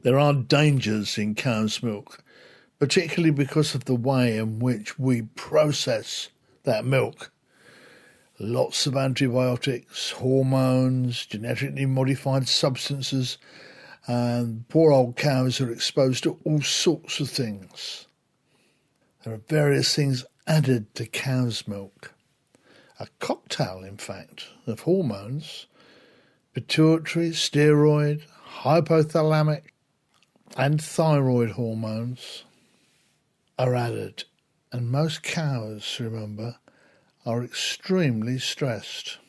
There are dangers in cow's milk, particularly because of the way in which we process that milk. Lots of antibiotics, hormones, genetically modified substances, and poor old cows are exposed to all sorts of things. There are various things added to cow's milk. A cocktail, in fact, of hormones, pituitary, steroid, hypothalamic, and thyroid hormones are added. And most cows, remember, are extremely stressed.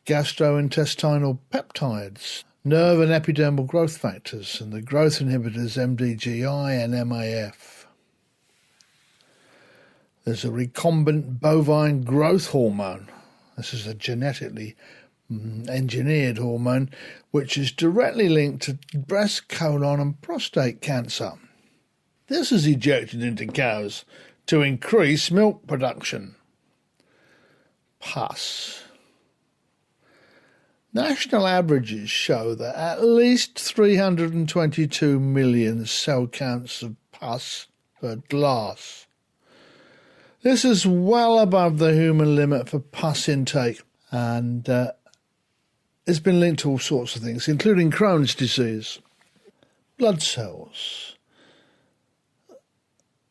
Gastrointestinal peptides, nerve and epidermal growth factors, and the growth inhibitors MDGI and MAF. There's a recombinant bovine growth hormone. This is a genetically engineered hormone which is directly linked to breast, colon and prostate cancer. This is ejected into cows to increase milk production. Pus. National averages show that at least 322 million cell counts of pus per glass. This is well above the human limit for pus intake, and it's been linked to all sorts of things, including Crohn's disease. Blood cells.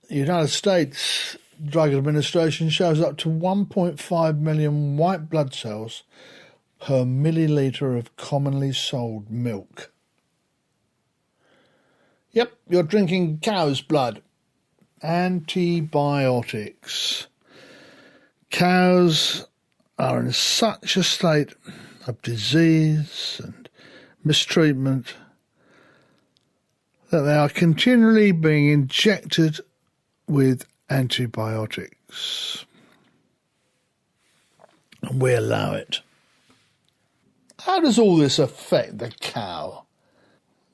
The United States Drug Administration shows up to 1.5 million white blood cells per milliliter of commonly sold milk. Yep, you're drinking cow's blood. Antibiotics. Cows are in such a state of disease and mistreatment that they are continually being injected with antibiotics. And we allow it. How does all this affect the cow?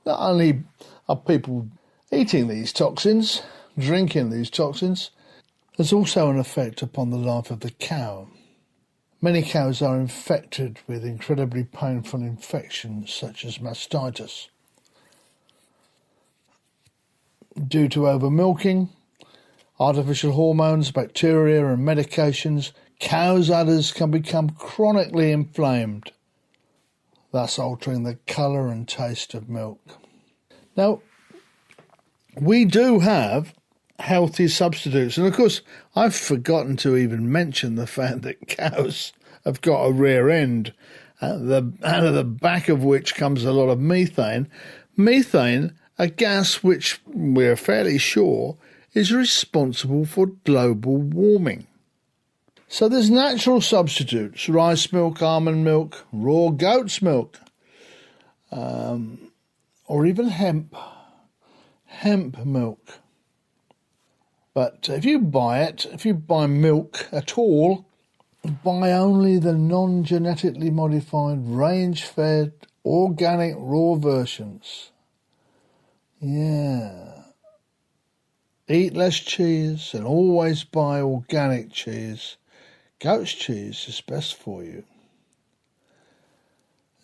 Not only are people eating these toxins, drinking these toxins, there's also an effect upon the life of the cow. Many cows are infected with incredibly painful infections such as mastitis. Due to overmilking, artificial hormones, bacteria and medications, cows' udders can become chronically inflamed, thus altering the colour and taste of milk. Now, we do have healthy substitutes, and of course I've forgotten to even mention the fact that cows have got a rear end, out of the back of which comes a lot of methane. Methane, a gas which we're fairly sure is responsible for global warming. So there's natural substitutes: rice milk, almond milk, raw goat's milk, or even hemp milk. But if you buy milk at all, buy only the non-genetically modified, range-fed, organic raw versions. Yeah. Eat less cheese and always buy organic cheese. Goat's cheese is best for you.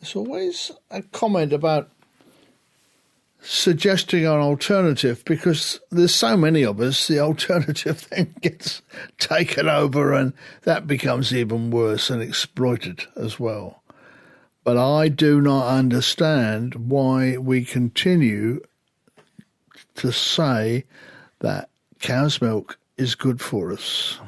There's always a comment about suggesting an alternative, because there's so many of us, the alternative then gets taken over and that becomes even worse and exploited as well. But I do not understand why we continue to say that cow's milk is good for us.